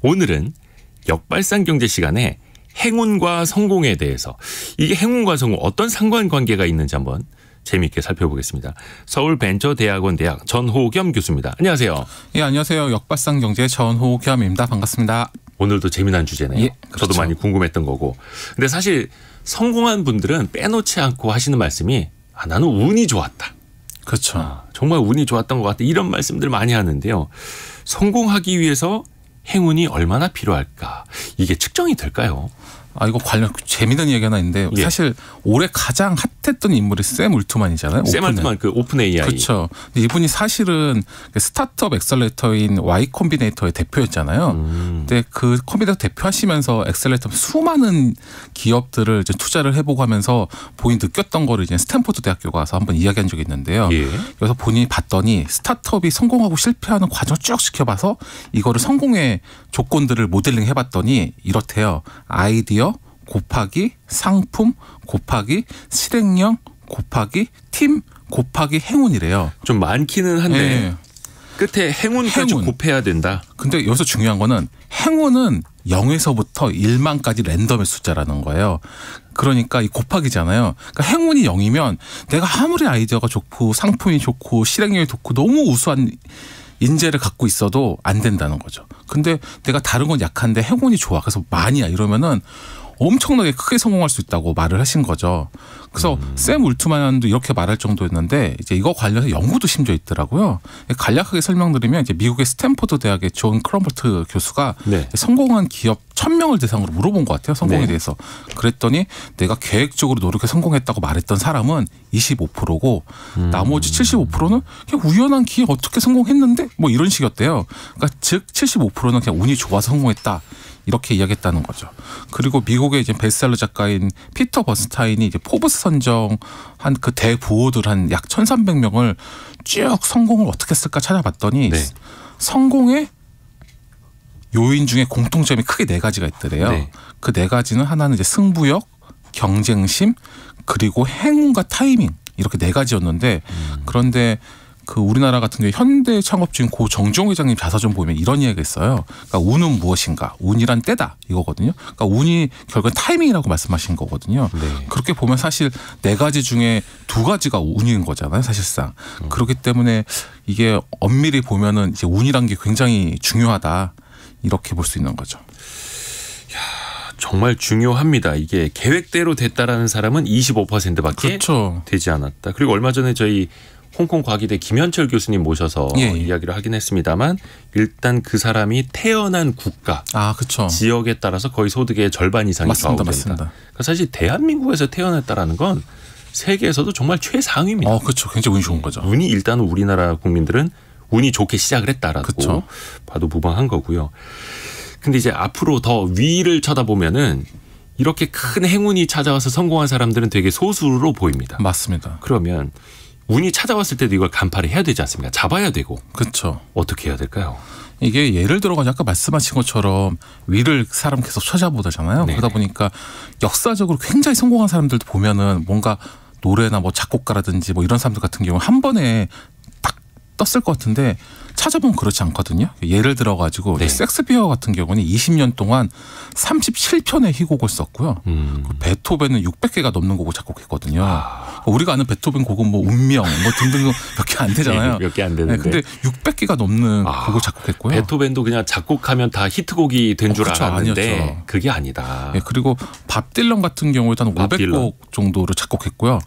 오늘은 역발상 경제 시간에 행운과 성공에 대해서 이게 행운과 성공 어떤 상관관계가 있는지 한번 재미있게 살펴보겠습니다. 서울벤처대학원 대학 전호겸 교수입니다. 안녕하세요. 예, 안녕하세요. 역발상 경제 전호겸입니다. 반갑습니다. 오늘도 재미난 주제네요. 예, 그렇죠. 저도 많이 궁금했던 거고. 근데 사실 성공한 분들은 빼놓지 않고 하시는 말씀이 나는 운이 좋았다. 그렇죠. 정말 운이 좋았던 것 같다. 이런 말씀들 많이 하는데요. 성공하기 위해서 행운이 얼마나 필요할까? 이게 측정이 될까요? 이거 관련 재미있는 얘기 하나 있는데 예. 사실 올해 가장 핫했던 인물이 샘 울트만이잖아요. 샘 울트만 그 오픈 AI. 그렇죠. 이분이 사실은 스타트업 엑셀레이터인 Y 콤비네이터의 대표였잖아요. 근데 그 콤비네이터 대표하시면서 엑셀레이터 수많은 기업들을 이제 투자를 해보고 하면서 본인이 느꼈던 거를 이제 스탠포드 대학교 가서 한번 이야기한 적이 있는데요. 예. 그래서 본인이 봤더니 스타트업이 성공하고 실패하는 과정을 쭉 지켜봐서 이거를 성공의 조건들을 모델링 해봤더니 이렇대요. 아이디어 곱하기 상품 곱하기 실행력 곱하기 팀 곱하기 행운이래요. 좀 많기는 한데 네. 끝에 행운까지 행운. 곱해야 된다. 근데 여기서 중요한 거는 행운은 0에서부터 1만까지 랜덤의 숫자라는 거예요. 그러니까 이 곱하기잖아요. 그러니까 행운이 0이면 내가 아무리 아이디어가 좋고 상품이 좋고 실행력이 좋고 너무 우수한 인재를 갖고 있어도 안 된다는 거죠. 근데 내가 다른 건 약한데 행운이 좋아. 그래서 많이야. 이러면은 엄청나게 크게 성공할 수 있다고 말을 하신 거죠. 그래서 샘 울트만도 이렇게 말할 정도였는데 이제 이거 관련해서 연구도 심지어 있더라고요. 간략하게 설명드리면 이제 미국의 스탠포드 대학의 존 크럼버트 교수가 네. 성공한 기업 1000명을 대상으로 물어본 것 같아요. 성공에 네. 대해서. 그랬더니 내가 계획적으로 노력해 성공했다고 말했던 사람은 25%고 나머지 75%는 그냥 우연한 기회 어떻게 성공했는데 뭐 이런 식이었대요. 그러니까 즉 75%는 그냥 운이 좋아서 성공했다. 이렇게 이야기했다는 거죠. 그리고 미국의 이제 베스트셀러 작가인 피터 버스타인이 이제 포브스 선정한 그 대부호들 한 약 1,300명을 쭉 성공을 어떻게 했을까 찾아봤더니 네. 성공의 요인 중에 공통점이 크게 4가지가 있더래요. 네. 그 4가지는 하나는 이제 승부욕, 경쟁심, 그리고 행운과 타이밍 이렇게 4가지였는데 그런데 그 우리나라 같은 경우에 현대 창업주인 고 정종 회장님 자서전 보면 이런 이야기가 있어요. 그러니까 운은 무엇인가? 운이란 때다 이거거든요. 그러니까 운이 결국은 타이밍이라고 말씀하신 거거든요. 네. 그렇게 보면 사실 4가지 중에 2가지가 운인 거잖아요. 사실상. 그렇기 때문에 이게 엄밀히 보면은 이제 운이란 게 굉장히 중요하다 이렇게 볼 수 있는 거죠. 정말 중요합니다. 이게 계획대로 됐다라는 사람은 25%밖에 그렇죠. 되지 않았다. 그리고 얼마 전에 저희 홍콩 과기대 김현철 교수님 모셔서 예. 이야기를 하긴 했습니다만 일단 그 사람이 태어난 국가, 그렇죠. 지역에 따라서 거의 소득의 절반 이상이 맞습니다. 좌우된다. 맞습니다. 그러니까 사실 대한민국에서 태어났다라는 건 세계에서도 정말 최상위입니다. 그렇죠. 굉장히 운이 좋은 거죠. 운이 일단 우리나라 국민들은 운이 좋게 시작을 했다라고 그쵸. 봐도 무방한 거고요. 근데 이제 앞으로 더 위를 쳐다보면은 이렇게 큰 행운이 찾아와서 성공한 사람들은 되게 소수로 보입니다. 맞습니다. 그러면 운이 찾아왔을 때도 이걸 간파를 해야 되지 않습니까? 잡아야 되고. 그렇죠. 어떻게 해야 될까요? 이게 예를 들어가지고 아까 말씀하신 것처럼 위를 사람 계속 찾아보잖아요. 네네. 그러다 보니까 역사적으로 굉장히 성공한 사람들도 보면은 뭔가 노래나 뭐 작곡가라든지 뭐 이런 사람들 같은 경우 한 번에 딱 떴을 것 같은데 찾아보면 그렇지 않거든요. 예를 들어가지고 네. 섹스피어 같은 경우는 20년 동안 37편의 희곡을 썼고요. 베토벤은 600개가 넘는 곡을 작곡했거든요. 우리가 아는 베토벤 곡은 뭐 운명 뭐 등등 몇 개 안 되잖아요. 몇 개 안 되는데. 근데 600개가 넘는 곡을 작곡했고요. 베토벤도 그냥 작곡하면 다 히트곡이 된 줄 그렇죠. 알았는데 아니었죠. 그게 아니다. 네, 그리고 밥 딜런 같은 경우에도 한 밥 500곡 정도를 작곡했고요.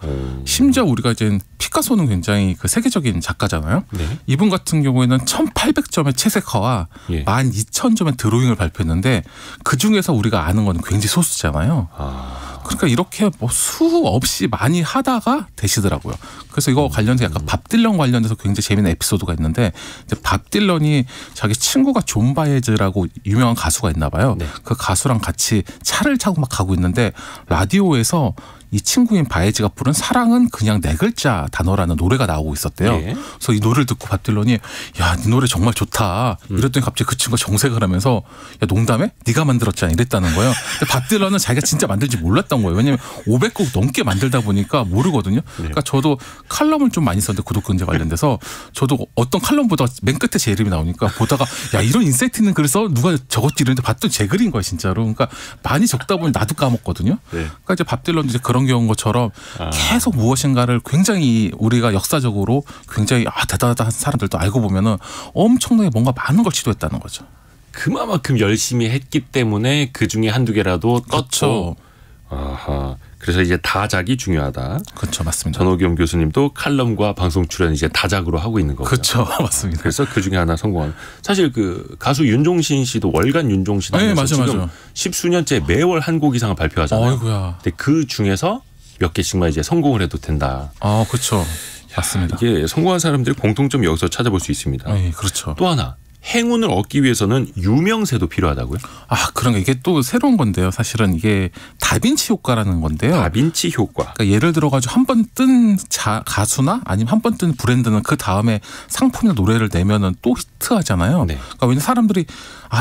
심지어 우리가 이제 피카소는 굉장히 그 세계적인 작가잖아요. 네. 이분 같은 경우에는 1,800점의 채색화와 예. 12,000점의 드로잉을 발표했는데 그 중에서 우리가 아는 건 굉장히 소수잖아요. 그러니까 이렇게 뭐 수없이 많이 하다가 되시더라고요. 그래서 이거 관련해서 약간 밥 딜런 관련해서 굉장히 재미있는 에피소드가 있는데 이제 밥 딜런이 자기 친구가 존 바에즈라고 유명한 가수가 있나 봐요. 네. 그 가수랑 같이 차를 타고 막 가고 있는데 라디오에서 이 친구인 바에즈가 부른 사랑은 그냥 네 글자 단어라는 노래가 나오고 있었대요. 예. 그래서 이 노래를 듣고 밥 딜런이 야, 네 노래 정말 좋다. 이랬더니 갑자기 그 친구가 정색을 하면서 야, 농담해? 네가 만들었잖아 이랬다는 거예요. 근데 밥 딜런은 자기가 진짜 만들지 몰랐던 거예요. 왜냐하면 500곡 넘게 만들다 보니까 모르거든요. 그러니까 저도 칼럼을 좀 많이 썼는데 구독근제 관련돼서 저도 어떤 칼럼보다 맨 끝에 제 이름이 나오니까 보다가 야, 이런 인사이트 있는 글을 써 누가 적었지 이랬는데 봤더니 제 글인 거예요 진짜로. 그러니까 많이 적다 보니 나도 까먹거든요. 네. 그러니까 이제 밥 딜런도 이제 그런 경우인 것처럼 계속 무엇인가를 굉장히 우리가 역사적으로 굉장히 대단하다 사람들도 알고 보면은 엄청나게 뭔가 많은 걸 시도했다는 거죠. 그만큼 열심히 했기 때문에 그 중에 한두 개라도 떴죠. 그렇죠. 아하. 그래서 이제 다작이 중요하다. 그렇죠, 맞습니다. 전호겸 교수님도 칼럼과 방송 출연 이제 다작으로 하고 있는 거죠. 그렇죠, 맞습니다. 그래서 그 중에 하나 성공한. 사실 그 가수 윤종신 씨도 월간 윤종신 네, 하면서 맞아, 지금 맞아. 10수년째 매월 한 곡 이상을 발표하잖아요. 어이구야. 근데 그 중에서 몇 개씩만 이제 성공을 해도 된다. 그렇죠. 맞습니다. 이게 성공한 사람들의 공통점 여기서 찾아볼 수 있습니다. 네, 그렇죠. 또 하나. 행운을 얻기 위해서는 유명세도 필요하다고요? 그런 게 이게 또 새로운 건데요. 사실은 이게 다빈치 효과라는 건데요. 다빈치 효과. 그러니까 예를 들어가지고 한 번 뜬 가수나 아니면 한 번 뜬 브랜드는 그 다음에 상품이나 노래를 내면은 또 히트하잖아요. 네. 그러니까 왜냐면 사람들이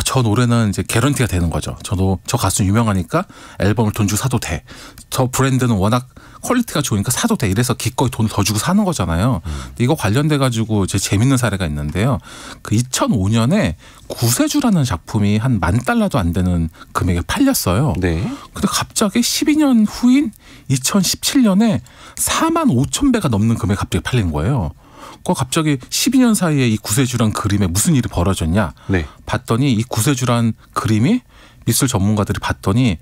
저 노래는 이제 개런티가 되는 거죠. 저도 저 가수 유명하니까 앨범을 돈 주고 사도 돼. 저 브랜드는 워낙 퀄리티가 좋으니까 사도 돼. 이래서 기꺼이 돈을 더 주고 사는 거잖아요. 근데 이거 관련돼 가지고 제 재밌는 사례가 있는데요. 그 2005년에 구세주라는 작품이 한 $10,000도 안 되는 금액에 팔렸어요. 네. 근데 갑자기 12년 후인 2017년에 45,000배가 넘는 금액에 갑자기 팔린 거예요. 그 갑자기 12년 사이에 이 구세주란 그림에 무슨 일이 벌어졌냐? 네. 봤더니 이 구세주란 그림이 미술 전문가들이 봤더니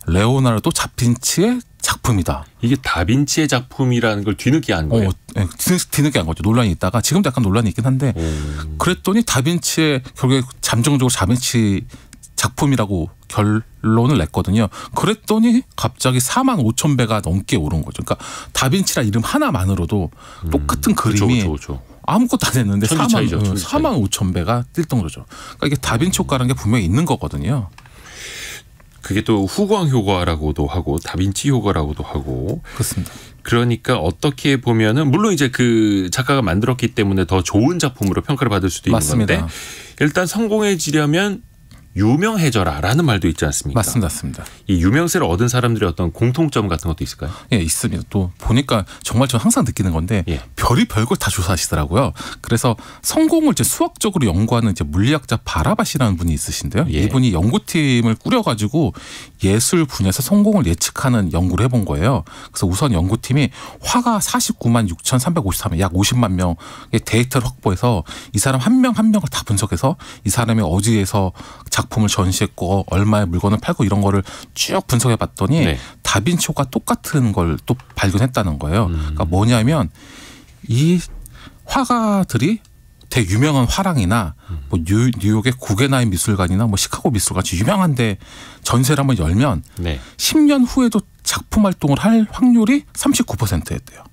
레오나르도 다빈치의 작품이다. 이게 다빈치의 작품이라는 걸 뒤늦게 안 거예요. 네, 뒤늦게 한 거죠. 논란이 있다가 지금도 약간 논란이 있긴 한데 그랬더니 다빈치의 결국에 잠정적으로 다빈치 작품이라고 결론을 냈거든요. 그랬더니 갑자기 45,000배가 넘게 오른 거죠. 그러니까 다빈치라 이름 하나만으로도 똑같은 그림이 그렇죠. 아무것도 안 했는데 천지 차이죠, 천지 차이. 45,000배가 뛸 정도죠. 그러니까 이게 다빈치 효과라는 게 분명히 있는 거거든요. 그게 또 후광 효과라고도 하고 다빈치 효과라고도 하고. 그렇습니다. 그러니까 어떻게 보면은 물론 이제 그 작가가 만들었기 때문에 더 좋은 작품으로 평가를 받을 수도 있는 맞습니다. 건데 일단 성공해지려면 유명해져라라는 말도 있지 않습니까? 맞습니다. 이 유명세를 얻은 사람들의 어떤 공통점 같은 것도 있을까요? 예, 있습니다. 또 보니까 정말 저는 항상 느끼는 건데 예. 별이 별걸 다 조사하시더라고요. 그래서 성공을 이제 수학적으로 연구하는 이제 물리학자 바라바시라는 분이 있으신데요. 예. 이분이 연구팀을 꾸려가지고 예술 분야에서 성공을 예측하는 연구를 해본 거예요. 그래서 우선 연구팀이 화가 49만 6,353명, 약 50만 명의 데이터를 확보해서 이 사람 한 명 한 명을 다 분석해서 이 사람이 어디에서 작품을 전시했고 얼마의 물건을 팔고 이런 거를 쭉 분석해 봤더니 네. 다빈치호가 똑같은 걸 또 발견했다는 거예요. 그러니까 뭐냐면 이 화가들이 되게 유명한 화랑이나 뭐 뉴욕의 구겐하임 미술관이나 뭐 시카고 미술관같이 유명한데 전시를 한번 열면 네. 10년 후에도 작품 활동을 할 확률이 39%였대요.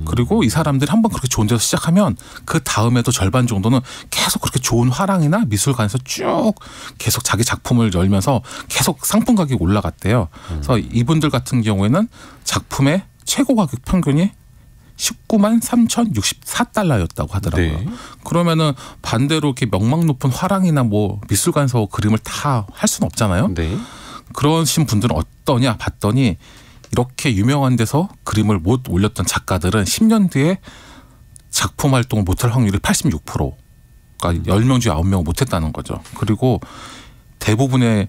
그리고 이 사람들이 한번 그렇게 좋은 데서 시작하면 그 다음에도 절반 정도는 계속 그렇게 좋은 화랑이나 미술관에서 쭉 계속 자기 작품을 열면서 계속 상품 가격이 올라갔대요. 그래서 이분들 같은 경우에는 작품의 최고 가격 평균이 19만 3,064달러였다고 하더라고요. 네. 그러면은 반대로 이렇게 명망 높은 화랑이나 뭐 미술관에서 그림을 다 할 수는 없잖아요. 네. 그러신 분들은 어떠냐 봤더니 이렇게 유명한 데서 그림을 못 올렸던 작가들은 10년 뒤에 작품 활동을 못할 확률이 86%. 그러니까 10명 중에 9명은 못했다는 거죠. 그리고 대부분의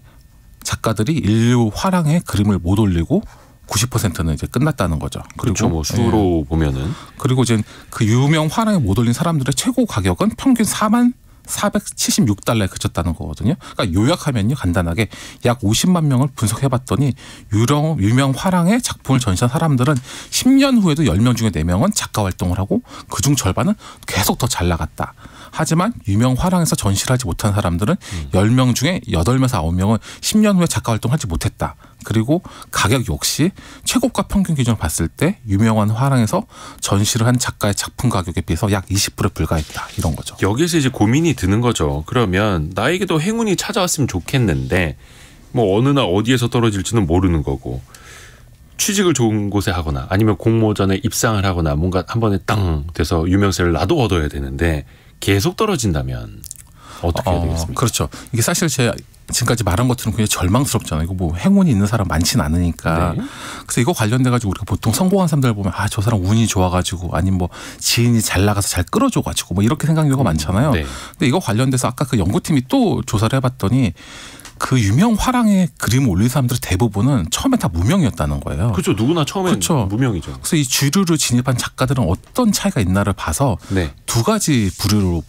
작가들이 인류 화랑에 그림을 못 올리고 90%는 이제 끝났다는 거죠. 그리고 그렇죠. 뭐 수로 보면은. 그리고 이제 그 유명 화랑에 못 올린 사람들의 최고 가격은 평균 4만 476달러에 그쳤다는 거거든요. 그러니까 요약하면요, 간단하게 약 50만 명을 분석해봤더니 유명 화랑의 작품을 전시한 사람들은 10년 후에도 10명 중에 4명은 작가 활동을 하고 그중 절반은 계속 더 잘 나갔다. 하지만 유명 화랑에서 전시를 하지 못한 사람들은 10명 중에 8명에서 9명은 10년 후에 작가 활동을 하지 못했다. 그리고 가격 역시 최고가 평균 기준을 봤을 때 유명한 화랑에서 전시를 한 작가의 작품 가격에 비해서 약 20% 불과했다. 이런 거죠. 여기서 이제 고민이 드는 거죠. 그러면 나에게도 행운이 찾아왔으면 좋겠는데 뭐 어느 날 어디에서 떨어질지는 모르는 거고 취직을 좋은 곳에 하거나 아니면 공모전에 입상을 하거나 뭔가 한 번에 땅 돼서 유명세를 나도 얻어야 되는데 계속 떨어진다면 어떻게 해야 되겠습니까? 그렇죠. 이게 사실 제가 지금까지 말한 것들은 굉장히 절망스럽잖아요. 이거 뭐 행운이 있는 사람 많지는 않으니까. 네. 그래서 이거 관련돼 가지고 우리가 보통 성공한 사람들 보면 아, 저 사람 운이 좋아가지고 아니면 뭐 지인이 잘 나가서 잘 끌어줘가지고 뭐 이렇게 생각하는 경우가 많잖아요. 네. 근데 이거 관련돼서 아까 그 연구팀이 또 조사를 해봤더니 그 유명 화랑의 그림을 올린 사람들의 대부분은 처음에 다 무명이었다는 거예요. 그렇죠. 누구나 처음엔 그렇죠. 무명이죠. 그래서 이 주류를 진입한 작가들은 어떤 차이가 있나를 봐서 네. 두 가지 부류로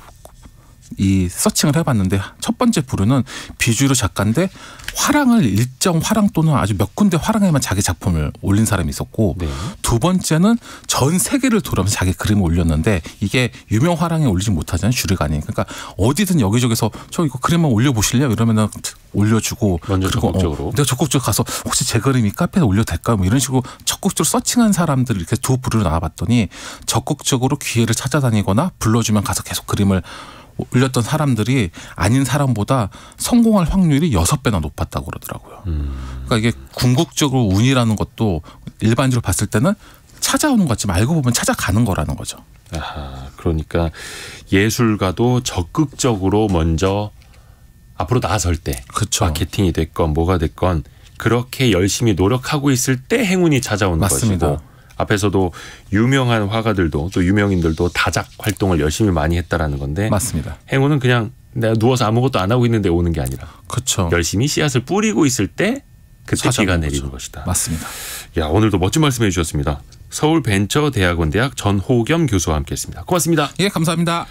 이 서칭을 해봤는데 첫 번째 부류는 비주류 작가인데 화랑을 일정 화랑 또는 아주 몇 군데 화랑에만 자기 작품을 올린 사람이 있었고 네. 두 번째는 전 세계를 돌아면서 자기 그림을 올렸는데 이게 유명 화랑에 올리지 못하잖아요. 주류가 아니에요. 그러니까 어디든 여기저기서 저 이거 그림 한번 올려보실래요? 이러면은 올려주고 먼저 그리고 적극적으로 내가 적극적으로 가서 혹시 제 그림 이 카페에 올려도 될까요? 뭐 이런 식으로 적극적으로 서칭한 사람들을 이렇게 두 부류로 나눠봤더니 적극적으로 기회를 찾아다니거나 불러주면 가서 계속 그림을 올렸던 사람들이 아닌 사람보다 성공할 확률이 6배나 높았다고 그러더라고요. 그러니까 이게 궁극적으로 운이라는 것도 일반적으로 봤을 때는 찾아오는 것 같지만 알고 보면 찾아가는 거라는 거죠. 아하, 그러니까 예술가도 적극적으로 먼저 앞으로 나설 때 그렇죠. 마케팅이 됐건 뭐가 됐건 그렇게 열심히 노력하고 있을 때 행운이 찾아오는 맞습니다. 것이고 앞에서도 유명한 화가들도 또 유명인들도 다작 활동을 열심히 많이 했다라는 건데 맞습니다. 행운은 그냥 내가 누워서 아무것도 안 하고 있는데 오는 게 아니라 그렇죠. 열심히 씨앗을 뿌리고 있을 때 그때 비가 내리는 것이다. 맞습니다. 야, 오늘도 멋진 말씀해 주셨습니다. 서울벤처대학원 대학 전호겸 교수와 함께했습니다. 고맙습니다. 예, 감사합니다.